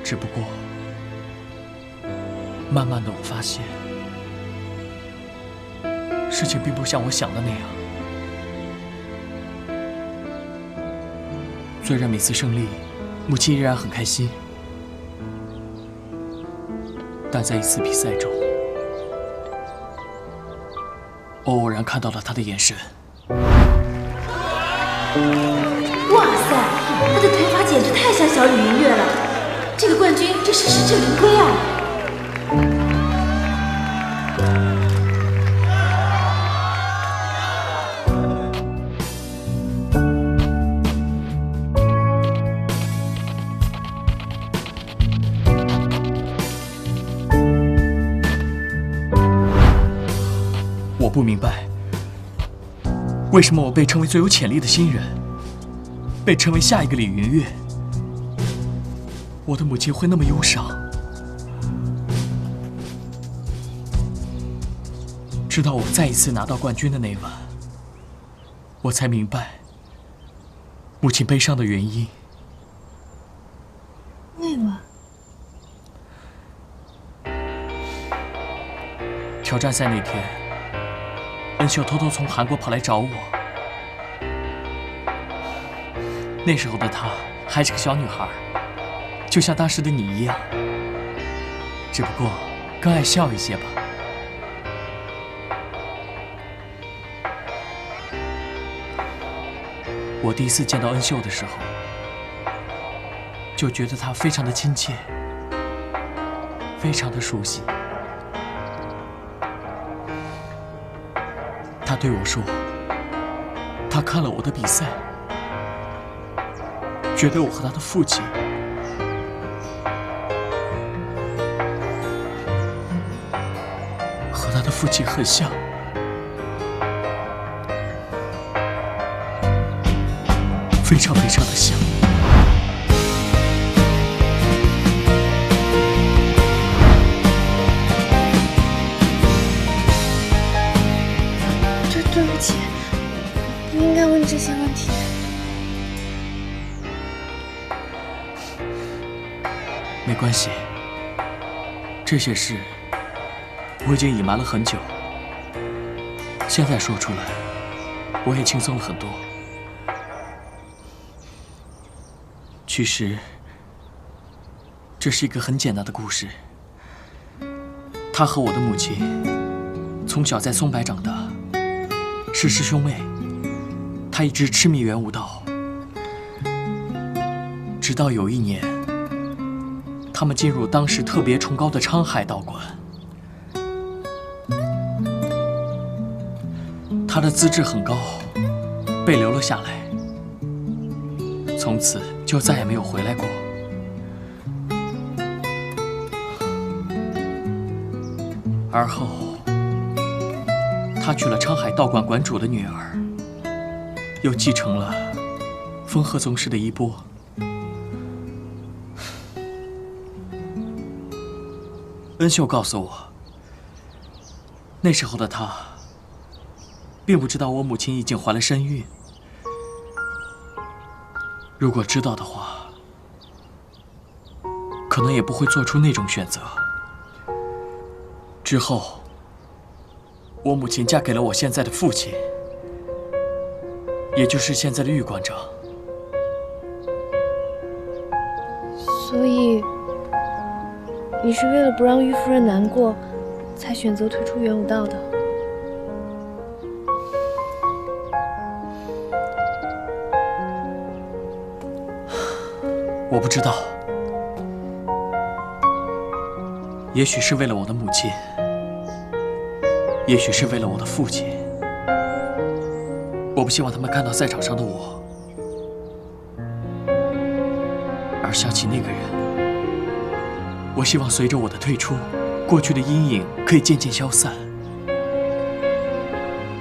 只不过，慢慢的我发现，事情并不像我想的那样。虽然每次胜利，母亲依然很开心，但在一次比赛中，我偶然看到了她的眼神。哇塞，她的腿法简直太像小李云月了，这个冠军真是实至名归啊！我不明白，为什么我被称为最有潜力的新人，被称为下一个李云月，我的母亲会那么忧伤。直到我再一次拿到冠军的那晚，我才明白母亲悲伤的原因。那晚，挑战赛那天，恩秀偷偷从韩国跑来找我。那时候的她还是个小女孩，就像当时的你一样，只不过更爱笑一些吧。我第一次见到恩秀的时候，就觉得她非常的亲切，非常的熟悉。她对我说，她看了我的比赛，觉得我和她的父亲很像。非常非常的像。对不起，不应该问这些问题。没关系，这些事我已经隐瞒了很久，现在说出来，我也轻松了很多。其实，这是一个很简单的故事。他和我的母亲从小在松柏长大，是师兄妹。他一直痴迷元武道，直到有一年，他们进入当时特别崇高的昌海道馆。他的资质很高，被留了下来，从此就再也没有回来过。而后，他娶了昌海道馆馆主的女儿，又继承了风鹤宗师的衣钵。恩秀告诉我，那时候的他并不知道我母亲已经怀了身孕。如果知道的话，可能也不会做出那种选择。之后，我母亲嫁给了我现在的父亲，也就是现在的玉馆长。所以，你是为了不让玉夫人难过，才选择退出元武道的。我不知道，也许是为了我的母亲，也许是为了我的父亲。我不希望他们看到赛场上的我，而想起那个人。我希望随着我的退出，过去的阴影可以渐渐消散，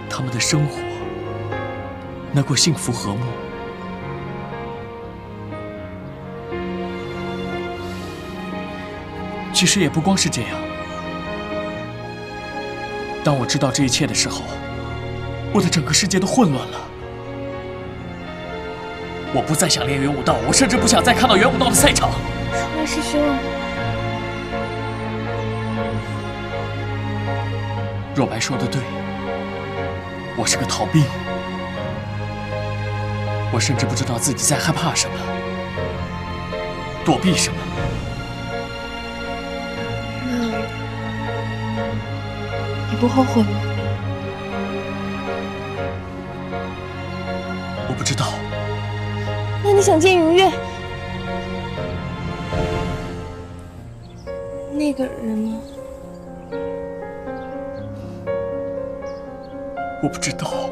他们的生活能够幸福和睦。其实也不光是这样。当我知道这一切的时候，我的整个世界都混乱了。我不再想练元武道，我甚至不想再看到元武道的赛场。楚儿师兄，若白说的对，我是个逃兵，我甚至不知道自己在害怕什么，躲避什么。那你不后悔吗？我不知道。那你想见云月？那个人呢？我不知道。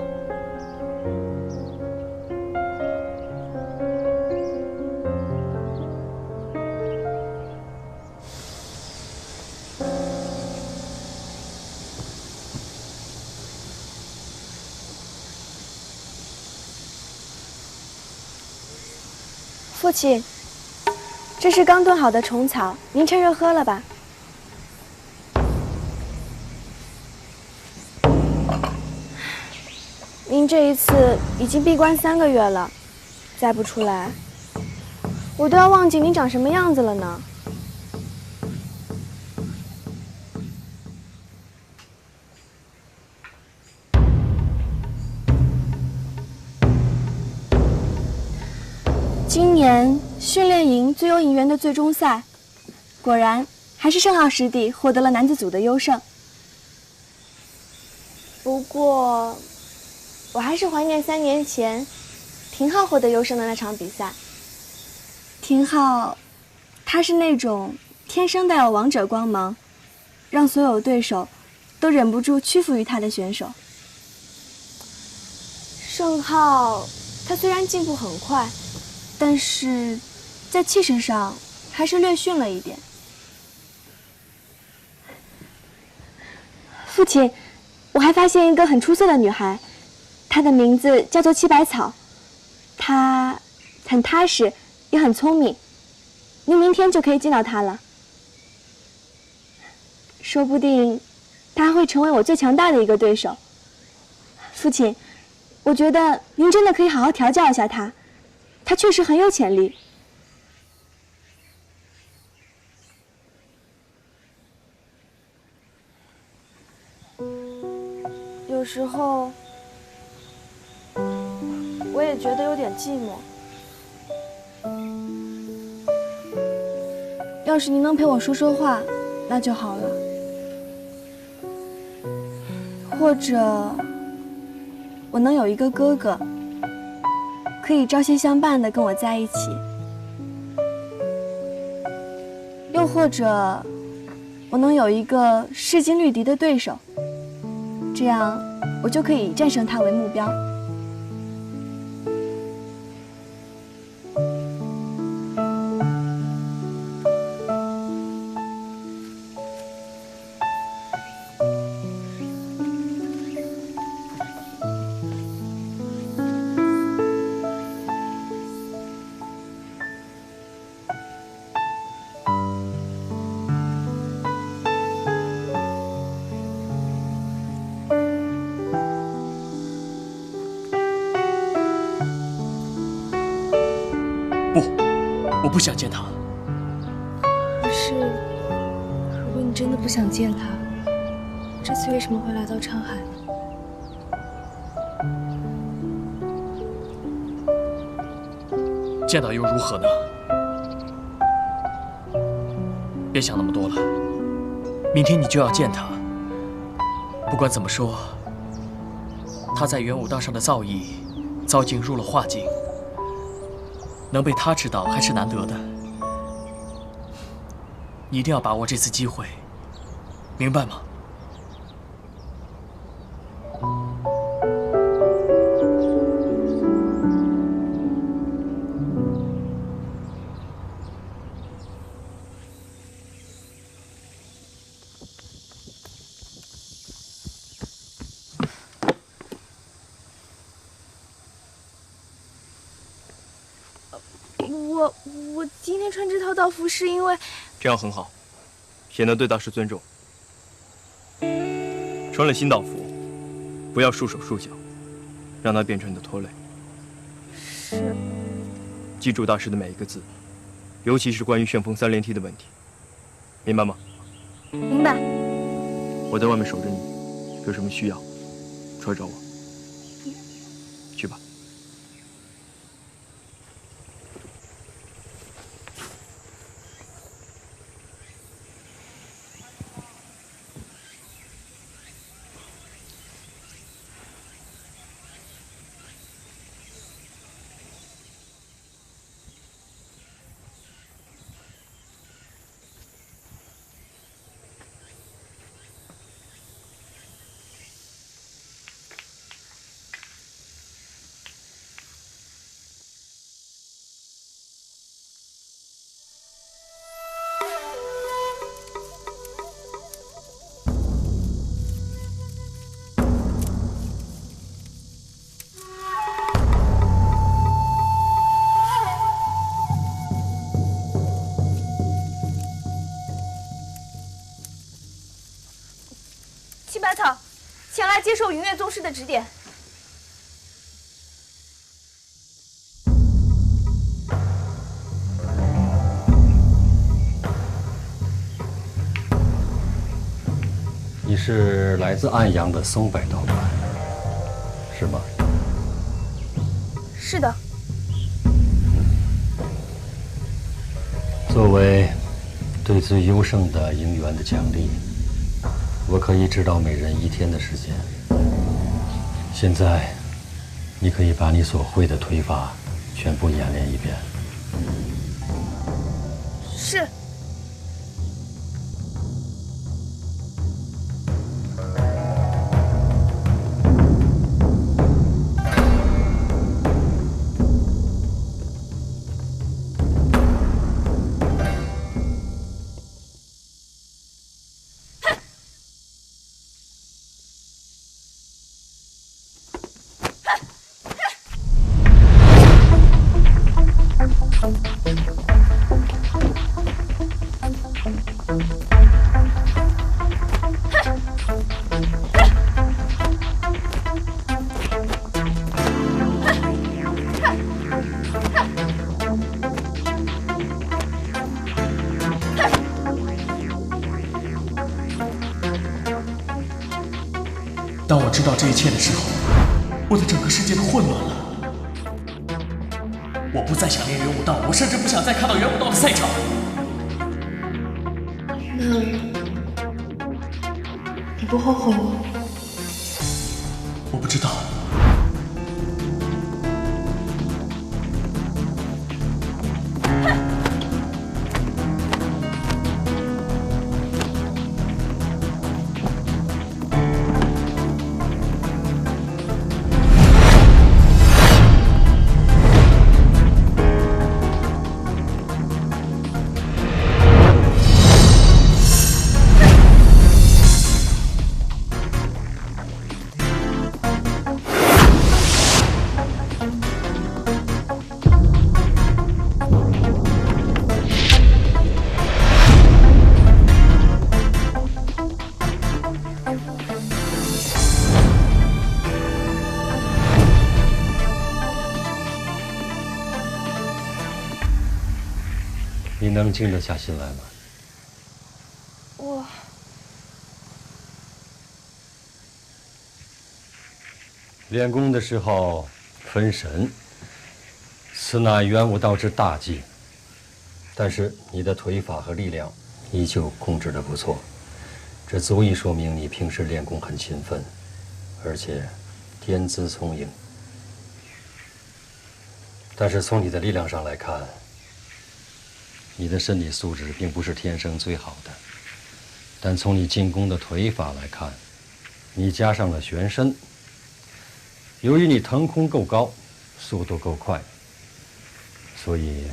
父亲，这是刚炖好的虫草，您趁热喝了吧。您这一次已经闭关3个月了，再不出来，我都要忘记您长什么样子了呢。今年训练营最优营员的最终赛，果然还是盛浩师弟获得了男子组的优胜。不过，我还是怀念3年前廷浩获得优胜的那场比赛。廷浩，他是那种天生带有王者光芒，让所有对手都忍不住屈服于他的选手。盛浩，他虽然进步很快，但是在气势上还是略逊了一点。父亲，我还发现一个很出色的女孩，她的名字叫做七百草，她很踏实，也很聪明。您明天就可以见到她了，说不定她会成为我最强大的一个对手。父亲，我觉得您真的可以好好调教一下她。他确实很有潜力。有时候，我也觉得有点寂寞。要是您能陪我说说话，那就好了。或者，我能有一个哥哥，可以朝夕相伴的跟我在一起。又或者，我能有一个势均力敌的对手，这样我就可以以战胜他为目标。我不想见他。可是，如果你真的不想见他，这次为什么会来到昌海呢？见到又如何呢？别想那么多了，明天你就要见他。不管怎么说，他在元武道上的造诣早已经入了化境。能被他指导还是难得的，你一定要把握这次机会，明白吗？我今天穿这套道服是因为这样很好，显得对大师尊重。穿了新道服，不要束手束脚，让它变成你的拖累。是。记住大师的每一个字，尤其是关于旋风3连踢的问题，明白吗？明白。我在外面守着你，有什么需要，出来找我。去吧。七百草，前来接受云月宗师的指点。你是来自安阳的松柏道馆，是吗？是的。作为对最优胜的营员的奖励，我可以指导每人1天的时间。现在，你可以把你所会的推法全部演练一遍。是。当我知道这一切的时候，我的整个世界都混乱了。我不再想练元武道，我甚至不想再看到元武道的赛场。那你不后悔吗？我不知道。你能静得下心来吗？练功的时候分神，此乃元武道之大忌。但是你的腿法和力量依旧控制得不错，这足以说明你平时练功很勤奋，而且天资聪颖。但是从你的力量上来看，你的身体素质并不是天生最好的。但从你进攻的腿法来看，你加上了旋身。由于你腾空够高，速度够快，所以……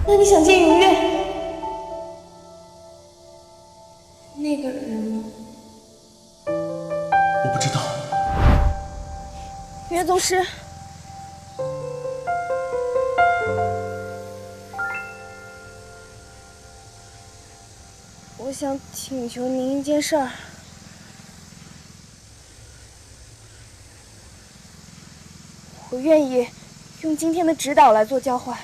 那你想见云月？那个人呢？我不知道。云月宗师，我想请求您一件事儿。我愿意用今天的指导来做交换。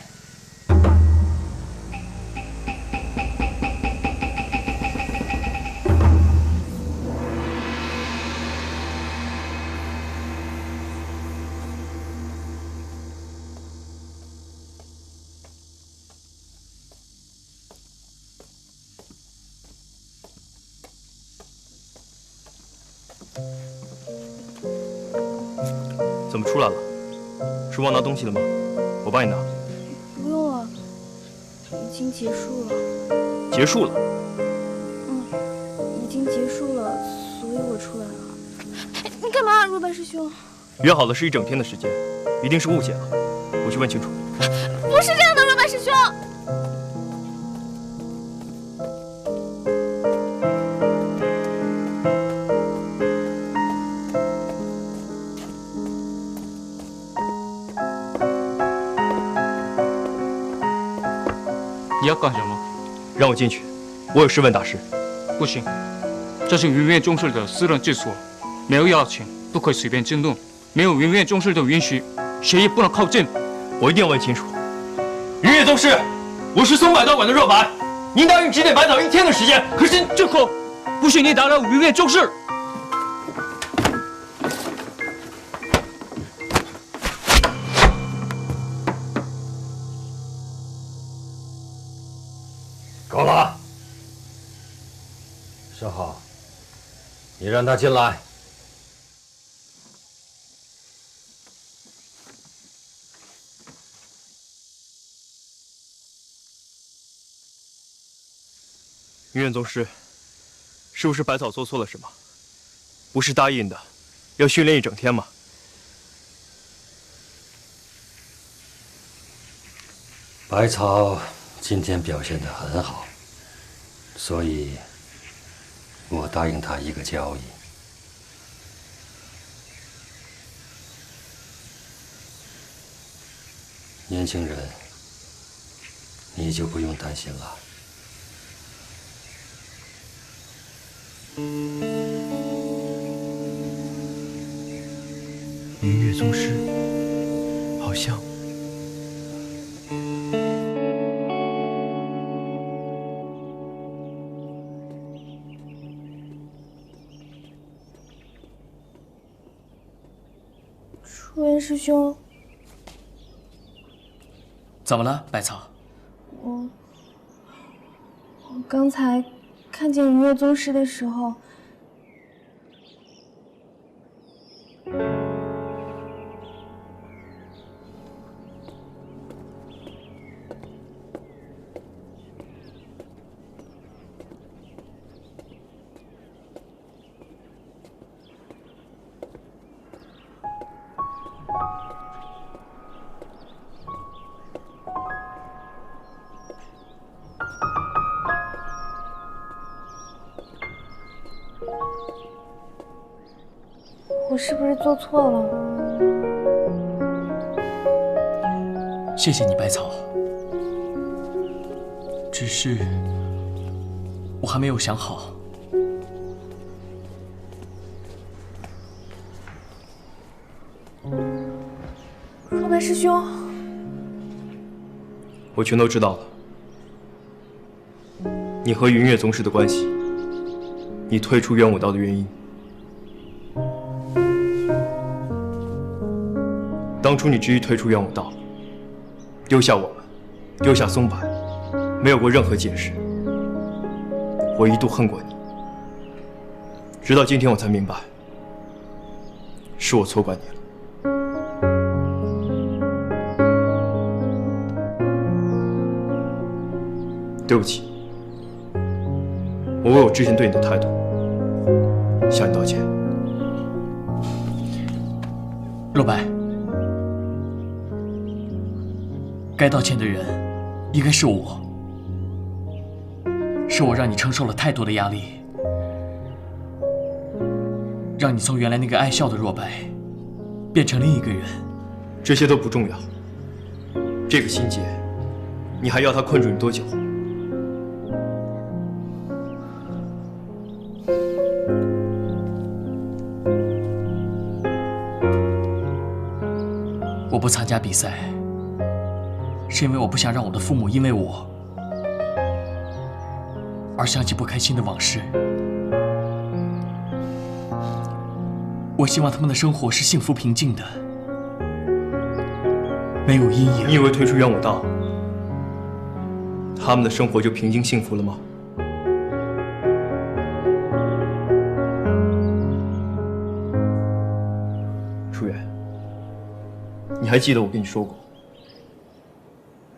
怎么出来了？是忘拿东西了吗？我帮你拿。不用了，已经结束了。结束了？已经结束了，所以我出来了。你干嘛，若白师兄？约好的是1整天的时间，一定是误解了。我去问清楚。不是这样的，若白师兄。你要干什么？让我进去，我有事问大师。不行，这是云岳宗室的私人住所，没有邀请，不可以随便进入。没有云岳宗室的允许，谁也不能靠近。我一定要问清楚。云岳宗师，我是松柏道馆的若白，您答应指点百草1天的时间，可是这可不许你打扰云岳宗室。够了，少浩，你让他进来。云岳宗师，是不是百草做错了什么？不是答应的，要训练1整天吗？百草今天表现得很好，所以我答应他一个交易。年轻人，你就不用担心了。云岳宗师，好像。初元师兄，怎么了，百草？我刚才看见云岳宗师的时候，我是不是做错了？谢谢你，百草。只是我还没有想好。若白师兄，我全都知道了。你和云岳宗师的关系，你退出元武道的原因。当初你执意退出元武道，丢下我们，丢下松柏，没有过任何解释。我一度恨过你，直到今天我才明白，是我错怪你了。对不起，我为我之前对你的态度向你道歉。若白，该道歉的人应该是我，是我让你承受了太多的压力，让你从原来那个爱笑的若白变成另一个人。这些都不重要，这个心结，你还要它困住你多久？我不参加比赛，是因为我不想让我的父母因为我而想起不开心的往事。我希望他们的生活是幸福平静的，没有阴影。你以为退出元武道，他们的生活就平静幸福了吗？初远，你还记得我跟你说过，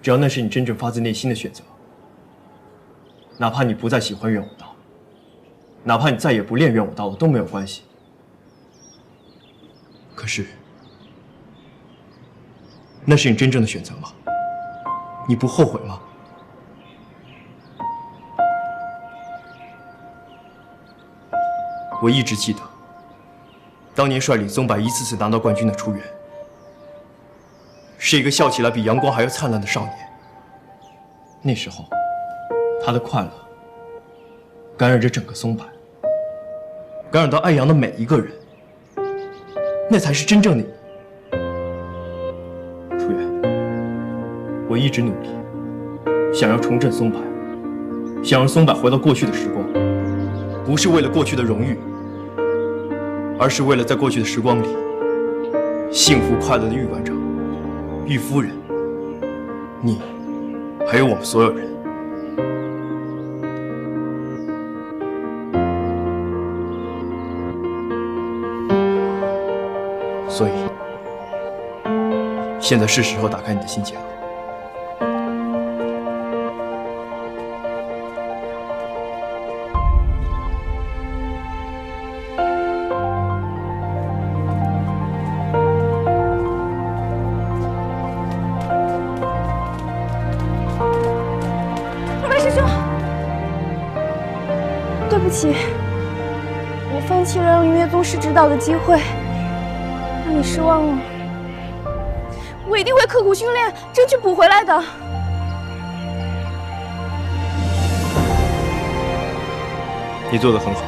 只要那是你真正发自内心的选择，哪怕你不再喜欢元武道，哪怕你再也不练元武道了都没有关系。可是，那是你真正的选择吗？你不后悔吗？我一直记得，当年率领松柏一次次拿到冠军的初原，是一个笑起来比阳光还要灿烂的少年。那时候，他的快乐感染着整个松柏，感染到爱阳的每一个人，那才是真正的你。初原，我一直努力，想要重振松柏，想让松柏回到过去的时光，不是为了过去的荣誉，而是为了在过去的时光里，幸福快乐的玉馆长、玉夫人、你，还有我们所有人。所以，现在是时候打开你的心结了。对不起，我放弃了让云月宗师指导的机会，让你失望了。我一定会刻苦训练，争取补回来的。你做得很好，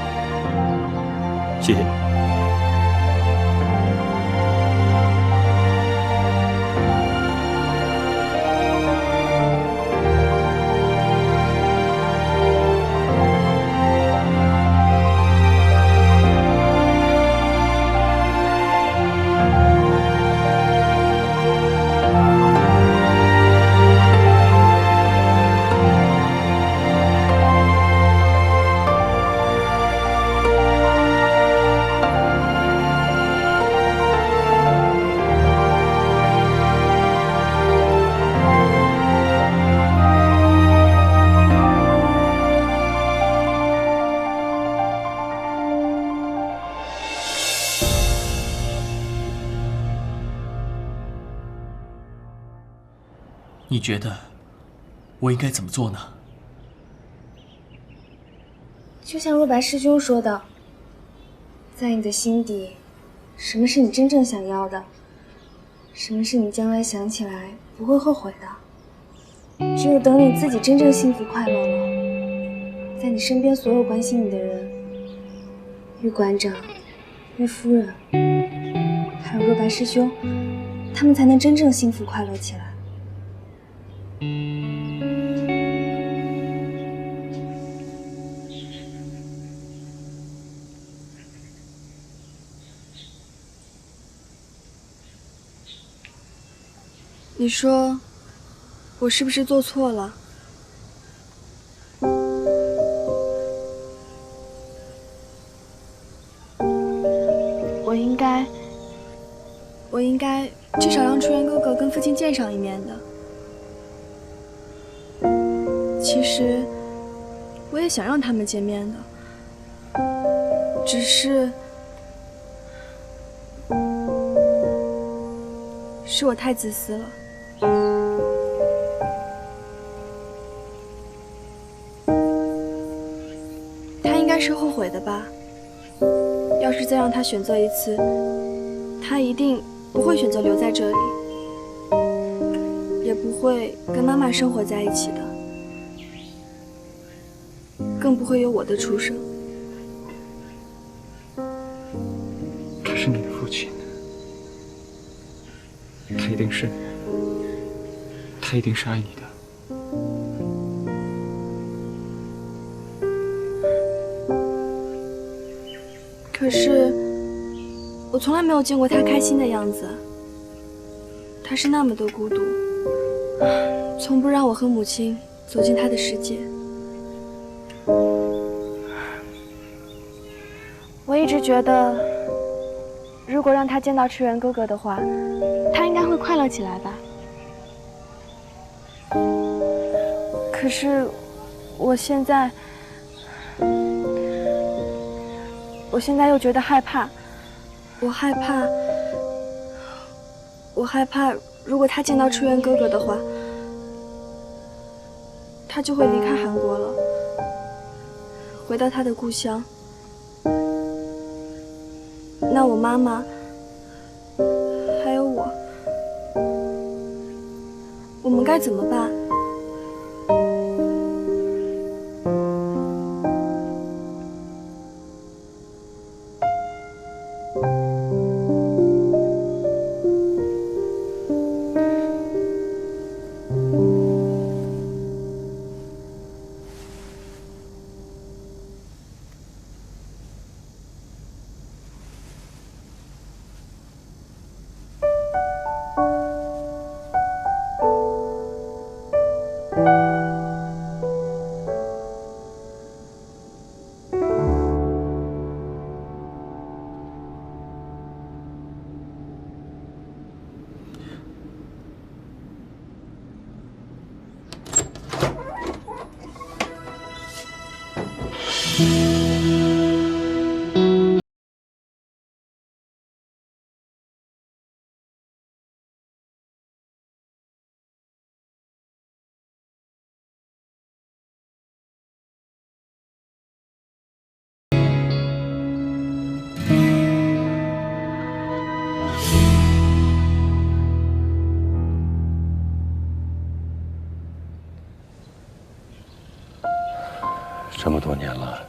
谢谢你。你觉得我应该怎么做呢？就像若白师兄说的，在你的心底，什么是你真正想要的，什么是你将来想起来不会后悔的。只有等你自己真正幸福快乐了，在你身边所有关心你的人，玉馆长、玉夫人，还有若白师兄，他们才能真正幸福快乐起来。你说，我是不是做错了？我应该至少让初原哥哥跟父亲见上一面的。其实，我也想让他们见面的，只是我太自私了。他应该是后悔的吧？要是再让他选择一次，他一定不会选择留在这里，也不会跟妈妈生活在一起的，更不会有我的出生。这是你的父亲，他一定是爱你的。可是，我从来没有见过他开心的样子。他是那么的孤独，从不让我和母亲走进他的世界。我一直觉得，如果让他见到赤原哥哥的话，他应该会快乐起来吧。可是，我现在又觉得害怕，我害怕，如果他见到初原哥哥的话，他就会离开韩国了，回到他的故乡。那我妈妈还有我们该怎么办？这么多年了，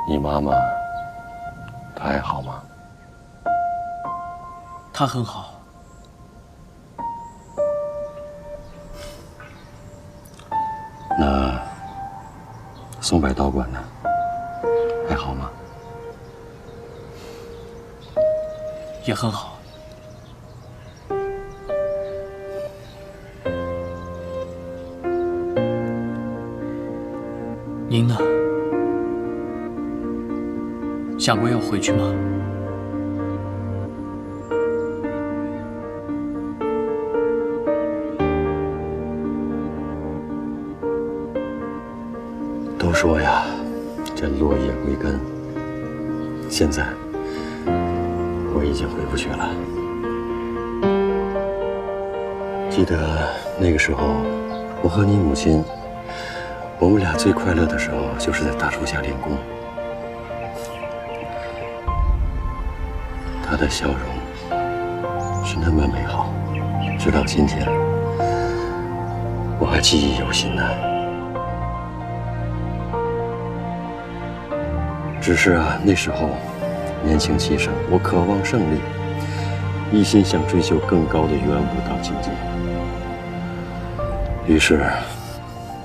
你妈妈她还好吗？他很好。那松柏道馆呢？还好吗？也很好。您呢？想过要回去吗？都说呀，这落叶归根。现在我已经回不去了。记得那个时候，我和你母亲，我们俩最快乐的时候，就是在大树下练功。她的笑容是那么美好，直到今天，我还记忆犹新呢。只是啊，那时候年轻气盛，我渴望胜利，一心想追求更高的元武道境界。于是，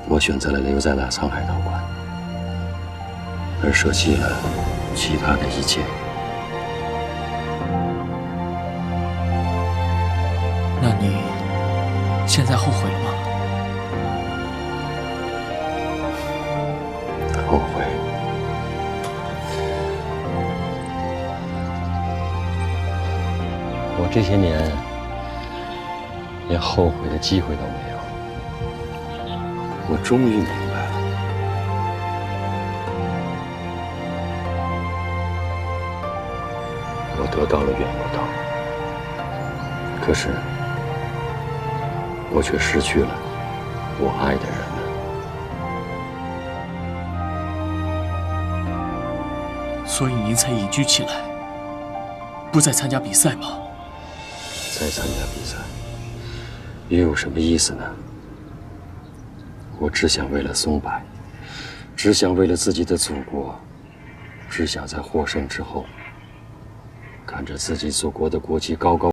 我选择了留在了沧海道馆，而舍弃了其他的一切。那你现在后悔了吗？后悔。我这些年连后悔的机会都没有。我终于明白了，我得到了元武道，可是我却失去了我爱的人了。所以您才隐居起来，不再参加比赛吗？再参加比赛，又有什么意思呢？我只想为了松柏，只想为了自己的祖国，只想在获胜之后，看着自己祖国的国旗高高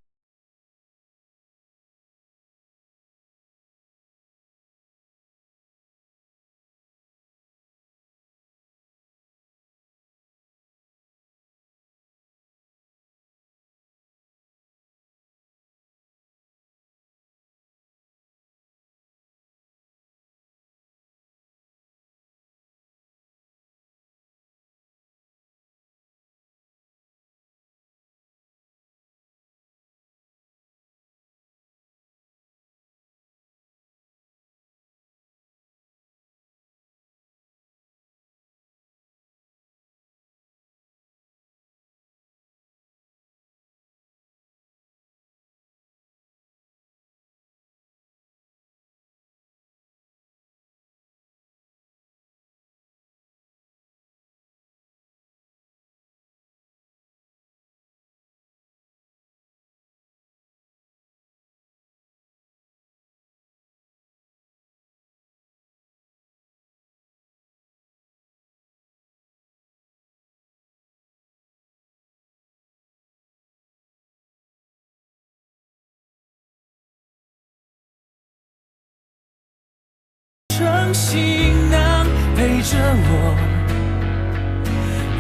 成行囊陪着我，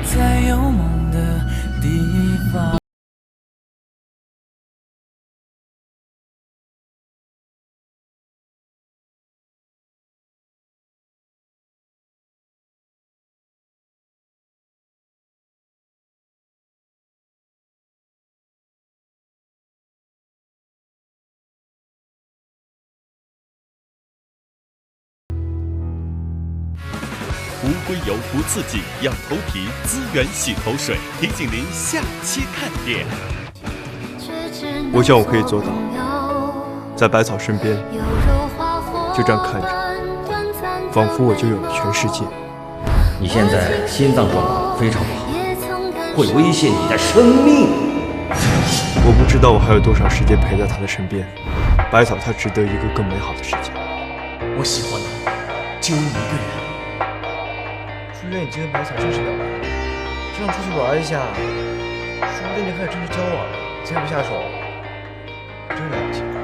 在有梦的地方。无硅油不刺激，养头皮，资源洗头水。提醒您下期看点。我想我可以做到，在百草身边，就这样看着，仿佛我就有了全世界。你现在心脏状况非常不好，会威胁你的生命。我不知道我还有多少时间陪在他的身边。百草，它值得一个更美好的世界。我喜欢的只有你一个人。初约已经跟百草正式表白了，这样出去玩一下，说不定就开始正式交往了。你再不下手，真了不起。